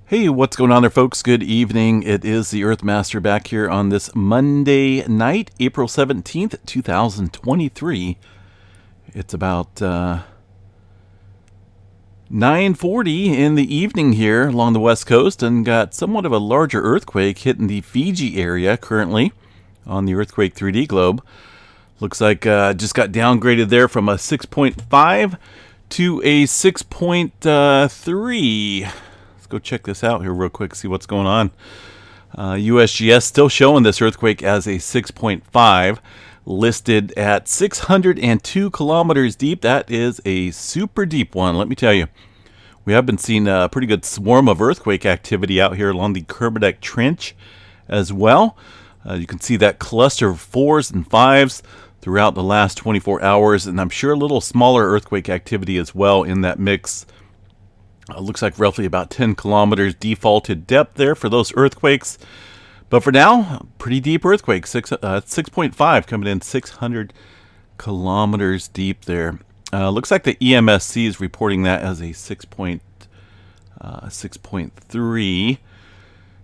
Hey, what's going on there, folks? Good evening. It is the Earthmaster back here on this Monday night, April 17th, 2023. It's about 9:40 in the evening here along the west coast, and got somewhat of a larger earthquake hitting the Fiji area currently on the Earthquake 3D globe. Looks like just got downgraded there from a 6.5 to a 6.3. Go check this out here real quick, see what's going on. USGS still showing this earthquake as a 6.5, listed at 602 kilometers deep. That is a super deep one, let me tell you. We have been seeing a pretty good swarm of earthquake activity out here along the Kermadec Trench as well. You can see that cluster of 4s and 5s throughout the last 24 hours, and I'm sure a little smaller earthquake activity as well in that mix. Looks like roughly about 10 kilometers defaulted depth there for those earthquakes. But for now, pretty deep earthquake, 6.5 coming in 600 kilometers deep there. Looks like the EMSC is reporting that as a 6.3.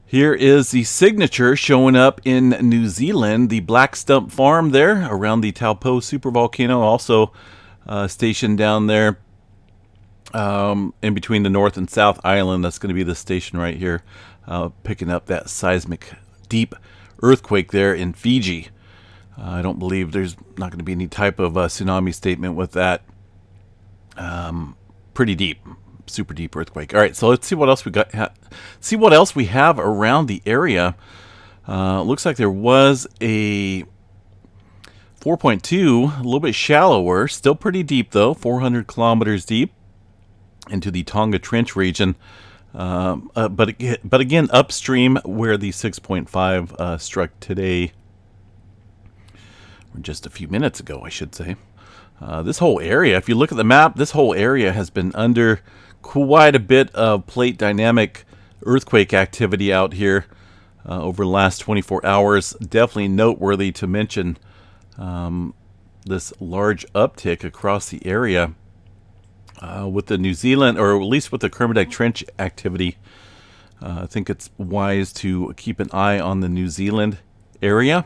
Here is the signature showing up in New Zealand, the Black Stump Farm there around the Taupo supervolcano, also stationed down there. In between the North and South Island. That's going to be the station right here, picking up that seismic deep earthquake there in Fiji. I don't believe there's not going to be any type of tsunami statement with that. Pretty deep, super deep earthquake. All right, so let's see what else we got. See what else we have around the area. Looks like there was a 4.2, a little bit shallower, still pretty deep though, 400 kilometers deep, into the Tonga Trench region, but again upstream where the 6.5 struck today, or just a few minutes ago, I should say. This whole area, if you look at the map, this whole area has been under quite a bit of plate dynamic earthquake activity out here over the last 24 hours. Definitely noteworthy to mention this large uptick across the area. With the New Zealand, or at least with the Kermadec Trench activity, I think it's wise to keep an eye on the New Zealand area.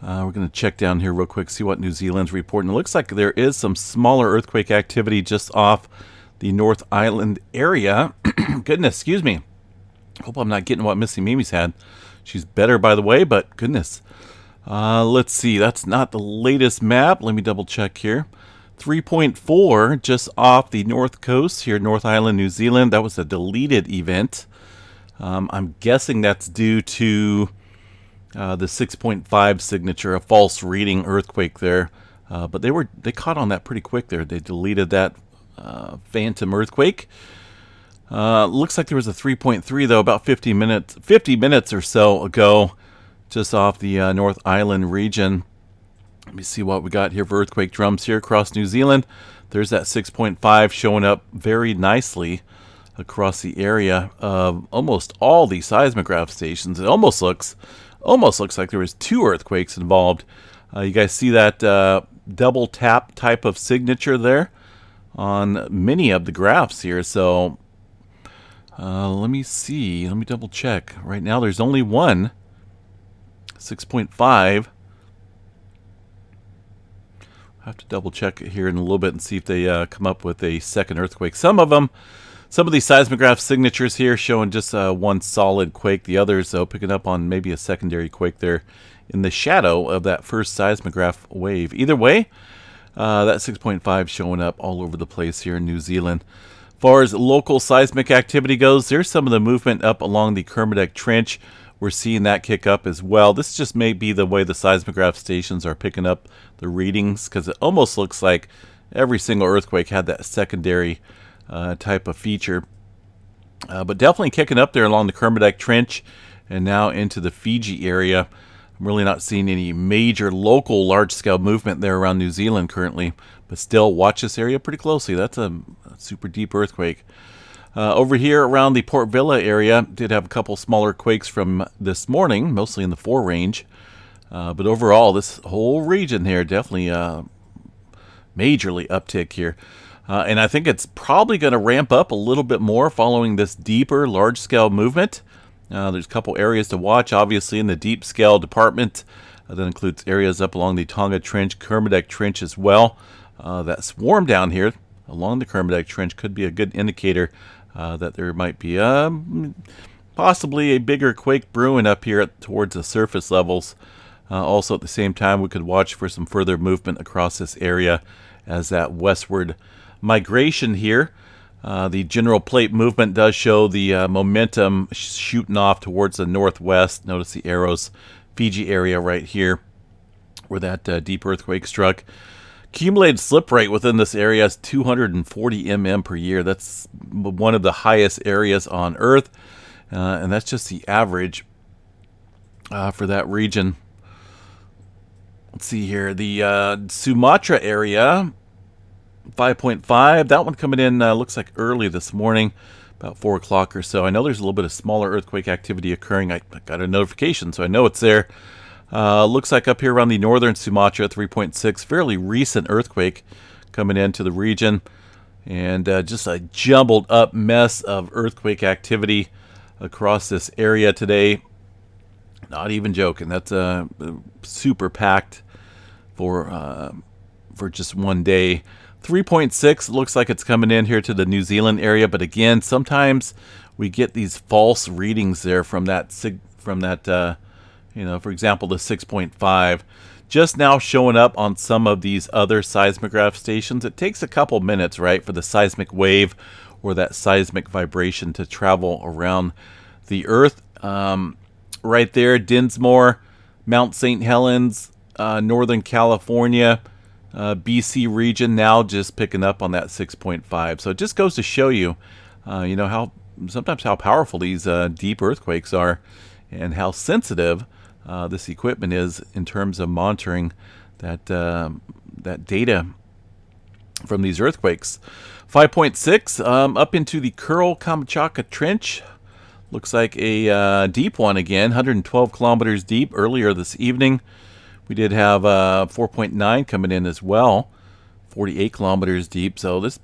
We're going to check down here real quick, see what New Zealand's reporting. It looks like there is some smaller earthquake activity just off the North Island area. Goodness, excuse me. Hope I'm not getting what Missy Mimi's had. She's better, by the way, but goodness. Let's see. That's not the latest map. Let me double check here. 3.4 just off the north coast here, North Island, New Zealand. That was a deleted event. I'm guessing that's due to the 6.5 signature, a false reading earthquake there. But they caught on that pretty quick there. They deleted that phantom earthquake. Looks like there was a 3.3 though, about 50 minutes or so ago, just off the North Island region. Let me see what we got here for earthquake drums here across New Zealand. There's that 6.5 showing up very nicely across the area of almost all the seismograph stations. It almost looks like there was 2 earthquakes involved. You guys see that double tap type of signature there on many of the graphs here. So let me see. Let me double check. Right now there's only one 6.5. Have to double check it here in a little bit and see if they come up with a second earthquake. Some of these seismograph signatures here showing just one solid quake. The others, though, picking up on maybe a secondary quake there in the shadow of that first seismograph wave. Either way, that 6.5 showing up all over the place here in New Zealand. As far as local seismic activity goes, there's some of the movement up along the Kermadec Trench. We're seeing that kick up as well. This just may be the way the seismograph stations are picking up the readings, because it almost looks like every single earthquake had that secondary type of feature. But definitely kicking up there along the Kermadec Trench and now into the Fiji area. I'm really not seeing any major local large-scale movement there around New Zealand currently, but still watch this area pretty closely. That's a super deep earthquake. Over here around the Port Vila area, did have a couple smaller quakes from this morning, mostly in the 4 range. But overall, this whole region here definitely majorly uptick here. And I think it's probably going to ramp up a little bit more following this deeper, large-scale movement. There's a couple areas to watch, obviously, in the deep scale department. That includes areas up along the Tonga Trench, Kermadec Trench as well. That swarm down here along the Kermadec Trench could be a good indicator that there might be possibly a bigger quake brewing up here towards the surface levels. Also, at the same time, we could watch for some further movement across this area as that westward migration here. The general plate movement does show the momentum shooting off towards the northwest. Notice the arrows. Fiji area right here where that deep earthquake struck. Accumulated slip rate within this area is 240 mm per year. That's one of the highest areas on Earth, and that's just the average for that region. Let's see here. The Sumatra area, 5.5. That one coming in looks like early this morning, about 4 o'clock or so. I know there's a little bit of smaller earthquake activity occurring. I got a notification, so I know it's there. Looks like up here around the northern Sumatra, 3.6. Fairly recent earthquake coming into the region. And just a jumbled up mess of earthquake activity across this area today. Not even joking. That's super packed for just one day. 3.6 looks like it's coming in here to the New Zealand area, but again, sometimes we get these false readings there from that for example, the 6.5 just now showing up on some of these other seismograph stations. It takes a couple minutes, right, for the seismic wave or that seismic vibration to travel around the Earth. Right there, Dinsmore, Mount St. Helens, Northern California, BC region now just picking up on that 6.5. So it just goes to show you, how sometimes how powerful these deep earthquakes are, and how sensitive this equipment is in terms of monitoring that data from these earthquakes. 5.6 up into the Kuril-Kamchatka Trench. Looks like a deep one again, 112 kilometers deep earlier this evening. We did have 4.9 coming in as well, 48 kilometers deep. So this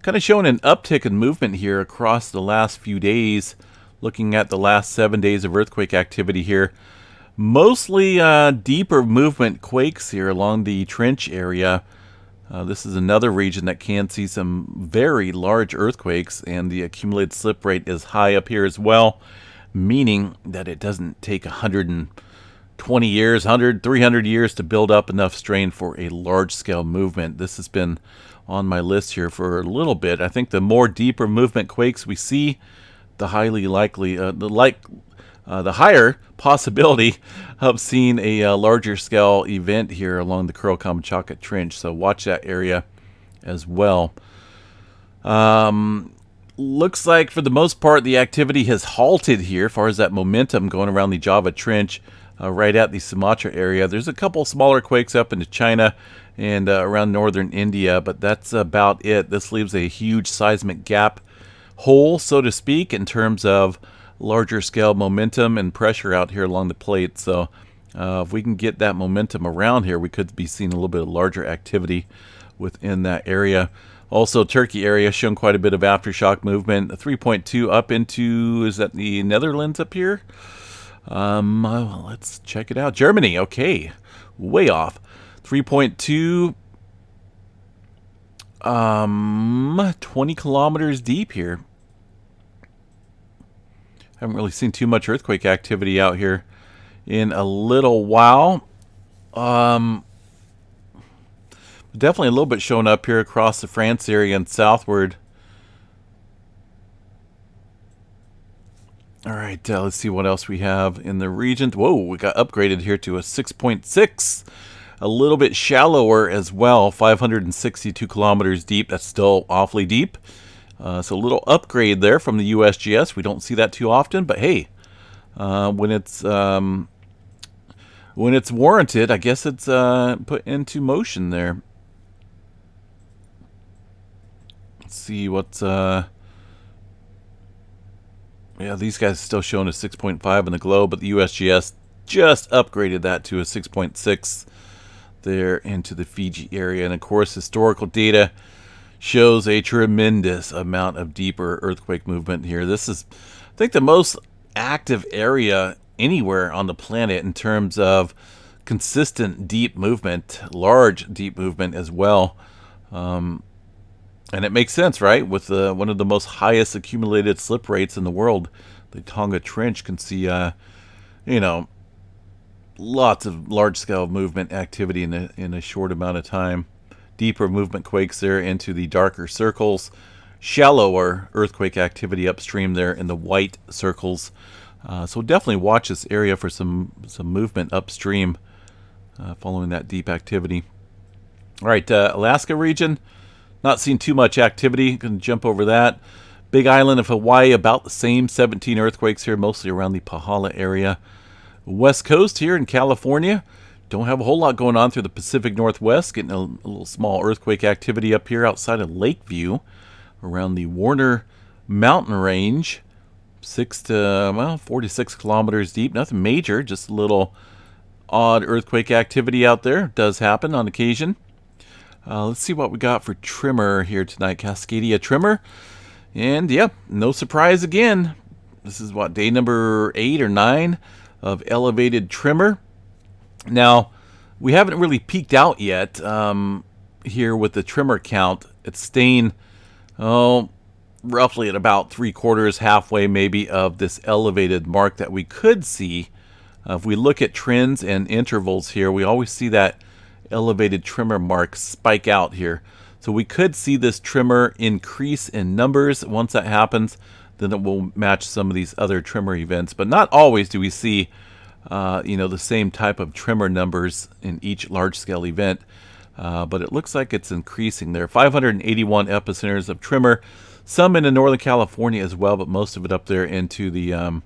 kind of showing an uptick in movement here across the last few days. Looking at the last 7 days of earthquake activity here. Mostly deeper movement quakes here along the trench area. This is another region that can see some very large earthquakes, and the accumulated slip rate is high up here as well, meaning that it doesn't take 120 years, 300 years to build up enough strain for a large-scale movement. This has been on my list here for a little bit. I think the more deeper movement quakes we see, the highly likely, the higher possibility of seeing a larger scale event here along the Kuril-Kamchatka Trench. So watch that area as well. Looks like for the most part the activity has halted here as far as that momentum going around the Java Trench right at the Sumatra area. There's a couple smaller quakes up into China and around northern India, but that's about it. This leaves a huge seismic gap hole, so to speak, in terms of larger scale momentum and pressure out here along the plate. So if we can get that momentum around here, we could be seeing a little bit of larger activity within that area. Also, Turkey area showing quite a bit of aftershock movement. 3.2 up into, is that the Netherlands up here? Let's check it out. Germany, okay, way off. 3.2, 20 kilometers deep here. Haven't really seen too much earthquake activity out here in a little while. Definitely a little bit showing up here across the France area and southward. All right, let's see what else we have in the region. Whoa, we got upgraded here to a 6.6. A little bit shallower as well, 562 kilometers deep. That's still awfully deep. So a little upgrade there from the USGS. We don't see that too often, but hey, when it's warranted, I guess it's put into motion there. Let's see what's yeah, these guys are still showing a 6.5 in the globe, but the USGS just upgraded that to a 6.6 there into the Fiji area. And of course, historical data shows a tremendous amount of deeper earthquake movement here. This is, I think, the most active area anywhere on the planet in terms of consistent deep movement, large deep movement as well. And it makes sense, right? With one of the most highest accumulated slip rates in the world, the Tonga Trench can see, you know, lots of large-scale movement activity in a short amount of time. Deeper movement quakes there into the darker circles. Shallower earthquake activity upstream there in the white circles. So definitely watch this area for some movement upstream following that deep activity. All right, Alaska region. Not seeing too much activity. Going to jump over that. Big Island of Hawaii, about the same. 17 earthquakes here, mostly around the Pahala area. West Coast here in California. Don't have a whole lot going on through the Pacific Northwest. Getting a little small earthquake activity up here outside of Lakeview, around the Warner Mountain Range. 4 to 6 kilometers deep. Nothing major, just a little odd earthquake activity out there. Does happen on occasion. Let's see what we got for tremor here tonight. Cascadia tremor. And yeah, no surprise again. This is what, day number 8 or 9 of elevated tremor. Now, we haven't really peaked out yet here with the tremor count. It's staying, roughly at about 3/4, halfway maybe of this elevated mark that we could see. If we look at trends and intervals here, we always see that elevated tremor mark spike out here. So we could see this tremor increase in numbers. Once that happens, then it will match some of these other tremor events. But not always do we see the same type of tremor numbers in each large-scale event. But it looks like it's increasing there. 581 epicenters of tremor. Some in Northern California as well, but most of it up there into the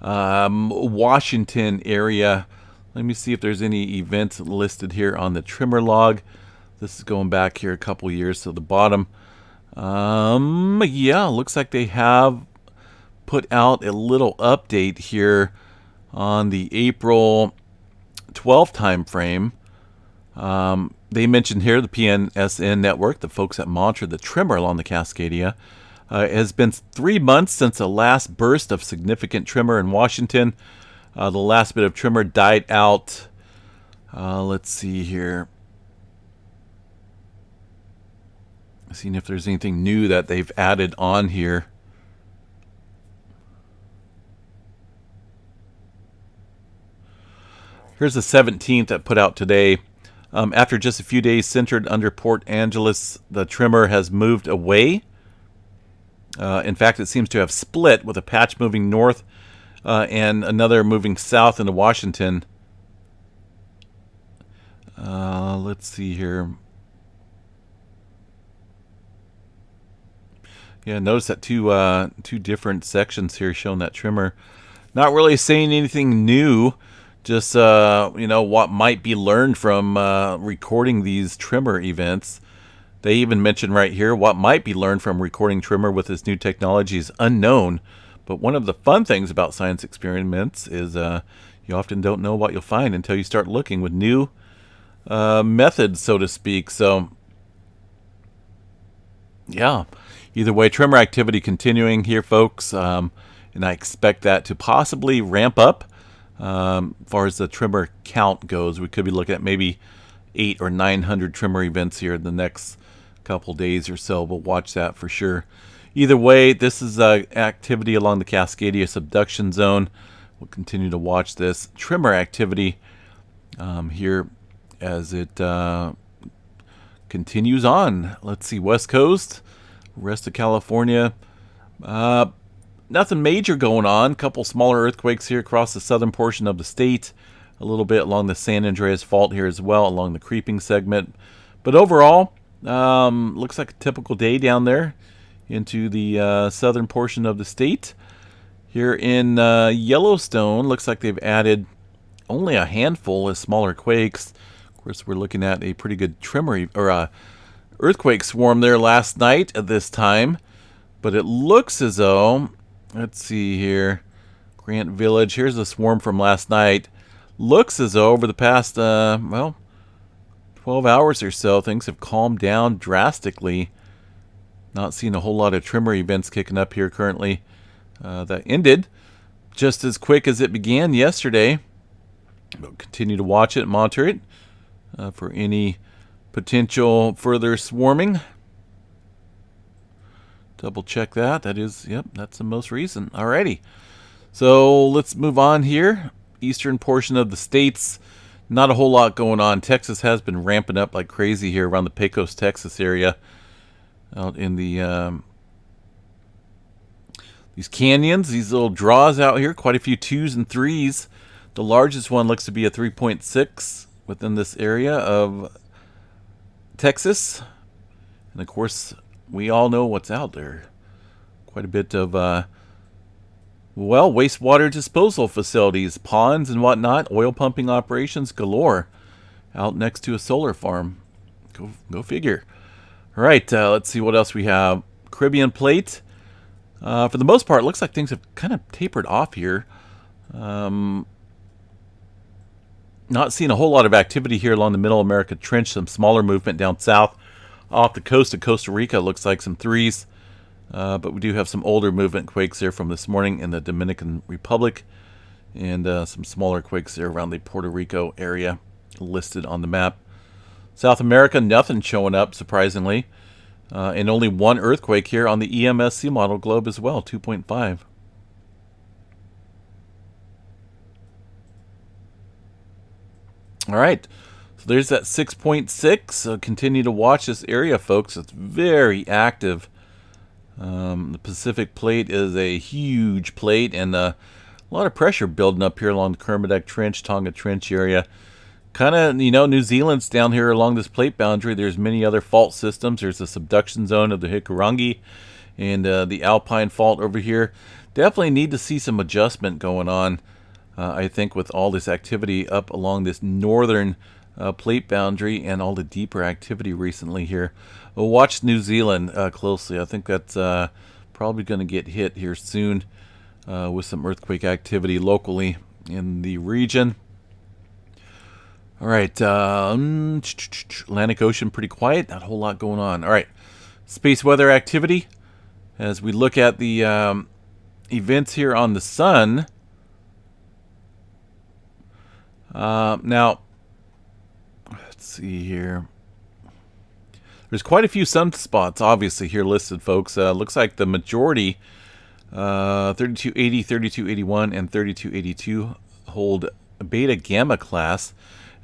Washington area. Let me see if there's any events listed here on the tremor log. This is going back here a couple years to the bottom. Yeah, looks like they have put out a little update here on the April 12th time frame. They mentioned here the PNSN network, the folks that monitor the tremor along the Cascadia. It has been 3 months since the last burst of significant tremor in Washington. The last bit of tremor died out. Let's see here. Seeing if there's anything new that they've added on here. Here's the 17th that put out today. After just a few days centered under Port Angeles, the tremor has moved away. In fact, it seems to have split, with a patch moving north and another moving south into Washington. Let's see here. Yeah, notice that two different sections here showing that tremor. Not really saying anything new, just what might be learned from recording these tremor events. They even mention right here what might be learned from recording tremor with this new technology is unknown. But one of the fun things about science experiments is you often don't know what you'll find until you start looking with new methods, so to speak. So, yeah. Either way, tremor activity continuing here, folks, and I expect that to possibly ramp up. As far as the tremor count goes, we could be looking at maybe 800 or 900 tremor events here in the next couple days or so. We'll watch that for sure. Either way, this is activity along the Cascadia subduction zone. We'll continue to watch this tremor activity here as it continues on. Let's see, West Coast. Rest of California, nothing major going on. Couple smaller earthquakes here across the southern portion of the state. A little bit along the San Andreas Fault here as well, along the creeping segment. But overall, looks like a typical day down there into the southern portion of the state. Here in Yellowstone, looks like they've added only a handful of smaller quakes. Of course, we're looking at a pretty good tremor or earthquake swarm there last night at this time, but it looks as though, let's see here, Grant Village, here's a swarm from last night. Looks as though over the past 12 hours or so, things have calmed down drastically. Not seeing a whole lot of tremor events kicking up here currently. That ended just as quick as it began yesterday. We'll continue to watch it, monitor it for any potential further swarming. Double check that. That is, yep, that's the most recent. Alrighty. So let's move on here. Eastern portion of the states. Not a whole lot going on. Texas has been ramping up like crazy here around the Pecos, Texas area. Out in the these canyons, these little draws out here. Quite a few 2s and 3s. The largest one looks to be a 3.6 within this area of Texas. And of course, we all know what's out there. Quite a bit of, well, wastewater disposal facilities, ponds and whatnot, oil pumping operations galore out next to a solar farm. Go figure. All right, let's see what else we have. Caribbean plate. For the most part, it looks like things have kind of tapered off here. Not seeing a whole lot of activity here along the Middle America Trench. Some smaller movement down south. Off the coast of Costa Rica, looks like some 3s. But we do have some older movement quakes there from this morning in the Dominican Republic. And some smaller quakes there around the Puerto Rico area listed on the map. South America, nothing showing up, surprisingly. And only one earthquake here on the EMSC model globe as well, 2.5. All right, so there's that 6.6. So continue to watch this area, folks. It's very active. The Pacific plate is a huge plate, and a lot of pressure building up here along the Kermadec Trench, Tonga Trench area. Kind of, New Zealand's down here along this plate boundary. There's many other fault systems. There's the subduction zone of the Hikurangi and the Alpine fault over here. Definitely need to see some adjustment going on. I think with all this activity up along this northern plate boundary and all the deeper activity recently here. We'll watch New Zealand closely. I think that's probably going to get hit here soon with some earthquake activity locally in the region. All right, Atlantic Ocean pretty quiet. Not a whole lot going on. All right, space weather activity. As we look at the events here on the sun. Now, let's see here. There's quite a few sunspots, obviously, here listed, folks. Looks like the majority, 3280, 3281, and 3282 hold beta gamma class,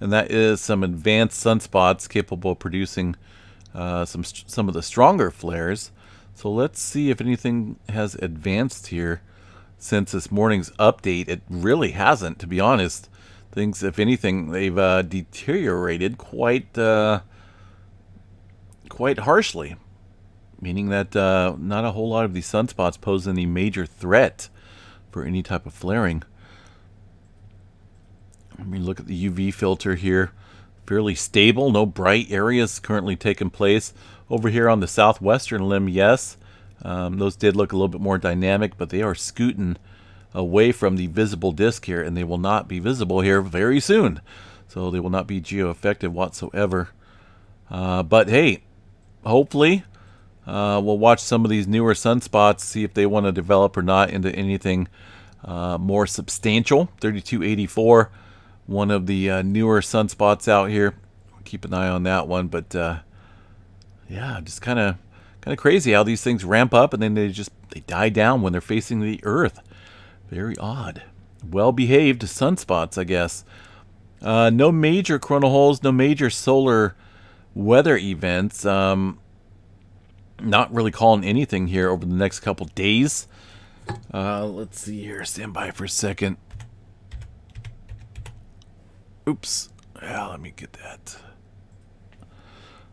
and that is some advanced sunspots capable of producing some of the stronger flares. So let's see if anything has advanced here since this morning's update. It really hasn't, to be honest. Things, if anything, they've deteriorated quite harshly, meaning that not a whole lot of these sunspots pose any major threat for any type of flaring. Let me look at the UV filter here. Fairly stable, no bright areas currently taking place. Over here on the southwestern limb, yes, those did look a little bit more dynamic, but they are scooting away from the visible disk here, and they will not be visible here very soon. So they will not be geo-effective whatsoever. But hey, hopefully we'll watch some of these newer sunspots, see if they want to develop or not into anything more substantial. 3284, one of the newer sunspots out here. Keep an eye on that one. But yeah, just kind of crazy how these things ramp up and then they die down when they're facing the Earth. Very odd. Well-behaved sunspots, I guess. No major coronal holes, no major solar weather events. Not really calling anything here over the next couple days. Let's see here. Stand by for a second. Oops. Yeah, let me get that.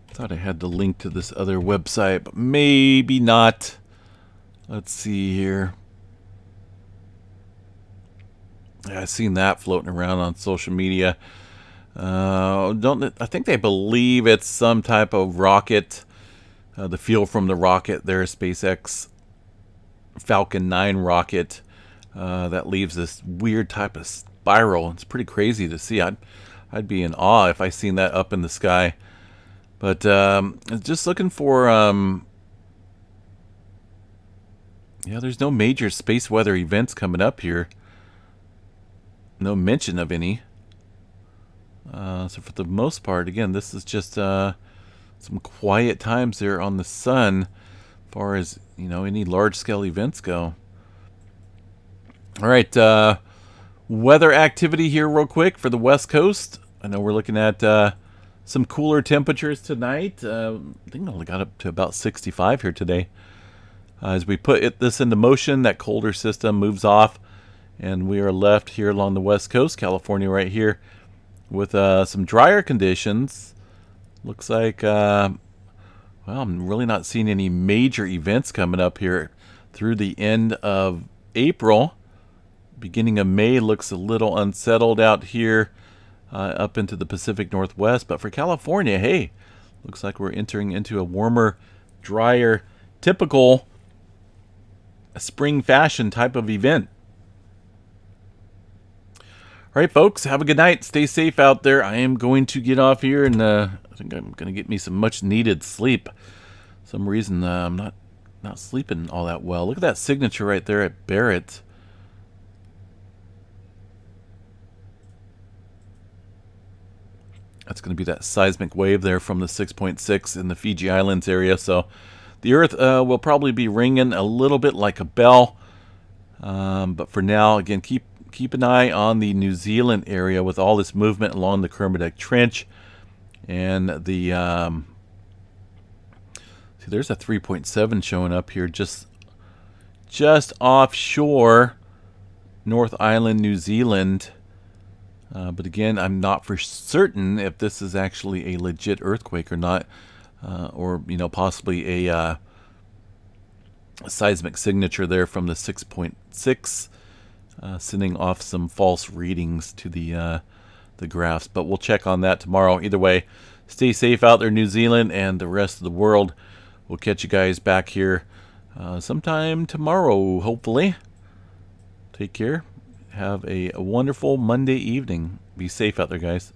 Thought I had the link to this other website, but maybe not. Let's see here. Yeah, I've seen that floating around on social media. I think they believe it's some type of rocket. The fuel from the rocket there, SpaceX Falcon 9 rocket, that leaves this weird type of spiral. It's pretty crazy to see. I'd be in awe if I seen that up in the sky. But just looking for, yeah, there's no major space weather events coming up here. No mention of any. So for the most part, again, this is just some quiet times there on the sun, as far as any large-scale events go. All right, weather activity here, real quick for the West Coast. I know we're looking at some cooler temperatures tonight. I think it only got up to about 65 here today. As we put this into motion, that colder system moves off, and we are left here along the West Coast, California, right here, with some drier conditions. Looks like, well, I'm really not seeing any major events coming up here through the end of April. Beginning of May looks a little unsettled out here up into the Pacific Northwest. But for California, hey, looks like we're entering into a warmer, drier, typical spring fashion type of event. All right, folks, have a good night. Stay safe out there. I am going to get off here, and I think I'm going to get me some much-needed sleep. For some reason, I'm not sleeping all that well. Look at that signature right there at Barrett. That's going to be that seismic wave there from the 6.6 in the Fiji Islands area. So the Earth will probably be ringing a little bit like a bell. But for now, again, keep an eye on the New Zealand area with all this movement along the Kermadec Trench. And the see, there's a 3.7 showing up here just offshore North Island, New Zealand. But again, I'm not for certain if this is actually a legit earthquake or not, or possibly a seismic signature there from the 6.6, sending off some false readings to the graphs. But we'll check on that tomorrow. Either way, stay safe out there, New Zealand, and the rest of the world. We'll catch you guys back here sometime tomorrow, hopefully. Take care. Have a wonderful Monday evening. Be safe out there, guys.